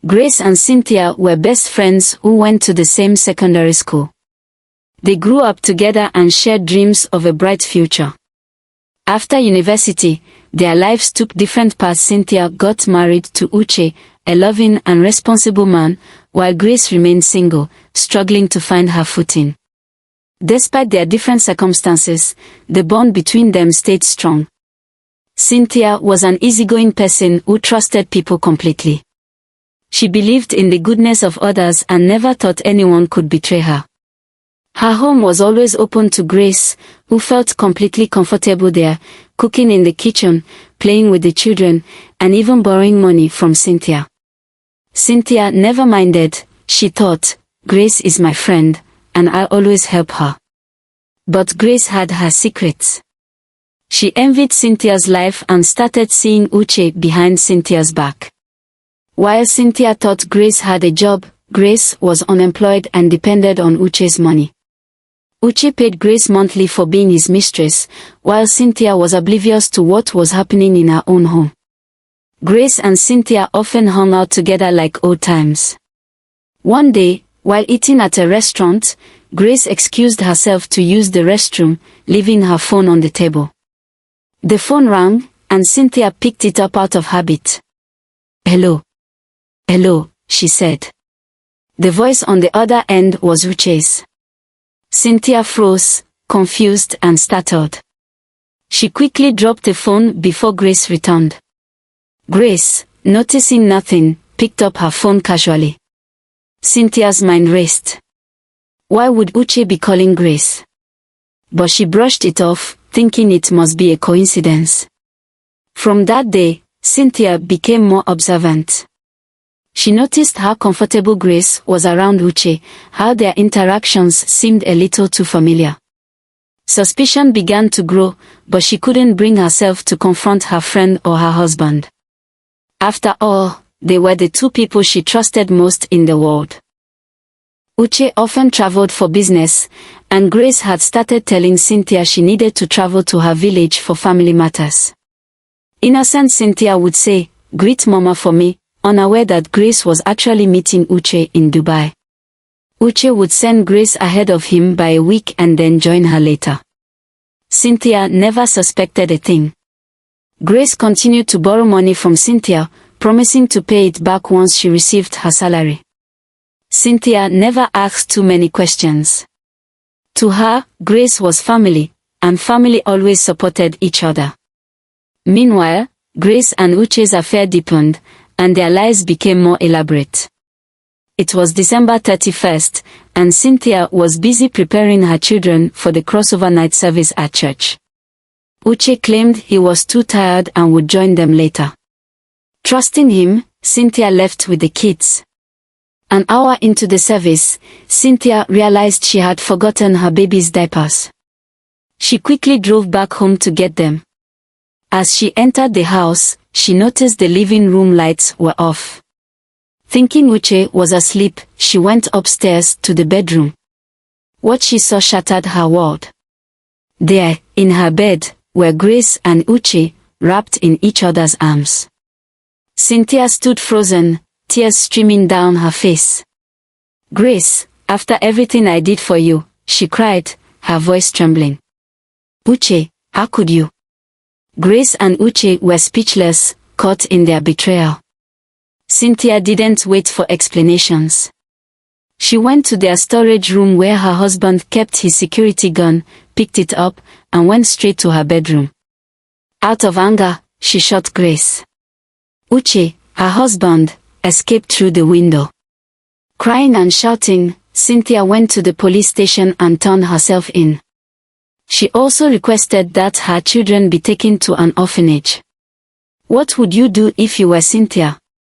Grace and Cynthia were best friends who went to the same secondary school. They grew up together and shared dreams of a bright future. After university, their lives took different paths. Cynthia got married to Uche, a loving and responsible man, while Grace remained single, struggling to find her footing. Despite their different circumstances, the bond between them stayed strong. Cynthia was an easygoing person who trusted people completely. She believed in the goodness of others and never thought anyone could betray her. Her home was always open to Grace, who felt completely comfortable there, cooking in the kitchen, playing with the children, and even borrowing money from Cynthia. Cynthia never minded. She thought, Grace is my friend, and I'll always help her. But Grace had her secrets. She envied Cynthia's life and started seeing Uche behind Cynthia's back. While Cynthia thought Grace had a job, Grace was unemployed and depended on Uche's money. Uche paid Grace monthly for being his mistress, while Cynthia was oblivious to what was happening in her own home. Grace and Cynthia often hung out together like old times. One day, while eating at a restaurant, Grace excused herself to use the restroom, leaving her phone on the table. The phone rang, and Cynthia picked it up out of habit. "Hello. Hello," she said. The voice on the other end was Uche's. Cynthia froze, confused and startled. She quickly dropped the phone before Grace returned. Grace, noticing nothing, picked up her phone casually. Cynthia's mind raced. Why would Uche be calling Grace? But she brushed it off, thinking it must be a coincidence. From that day, Cynthia became more observant. She noticed how comfortable Grace was around Uche, how their interactions seemed a little too familiar. Suspicion began to grow, but she couldn't bring herself to confront her friend or her husband. After all, they were the two people she trusted most in the world. Uche often traveled for business, and Grace had started telling Cynthia she needed to travel to her village for family matters. Innocent Cynthia would say, "Greet Mama for me," unaware that Grace was actually meeting Uche in Dubai. Uche would send Grace ahead of him by a week and then join her later. Cynthia never suspected a thing. Grace continued to borrow money from Cynthia, promising to pay it back once she received her salary. Cynthia never asked too many questions. To her, Grace was family, and family always supported each other. Meanwhile, Grace and Uche's affair deepened, and their lives became more elaborate. It was December 31st, and Cynthia was busy preparing her children for the crossover night service at church. Uche claimed he was too tired and would join them later. Trusting him, Cynthia left with the kids. An hour into the service, Cynthia realized she had forgotten her baby's diapers. She quickly drove back home to get them. As she entered the house, she noticed the living room lights were off. Thinking Uche was asleep, she went upstairs to the bedroom. What she saw shattered her world. There, in her bed, were Grace and Uche, wrapped in each other's arms. Cynthia stood frozen, tears streaming down her face. "Grace, after everything I did for you," she cried, her voice trembling. "Uche, how could you?" Grace and Uche were speechless, caught in their betrayal. Cynthia didn't wait for explanations. She went to their storage room where her husband kept his security gun, picked it up, and went straight to her bedroom. Out of anger, she shot Grace. Uche, her husband, escaped through the window. Crying and shouting, Cynthia went to the police station and turned herself in. She also requested that her children be taken to an orphanage. What would you do if you were Cynthia?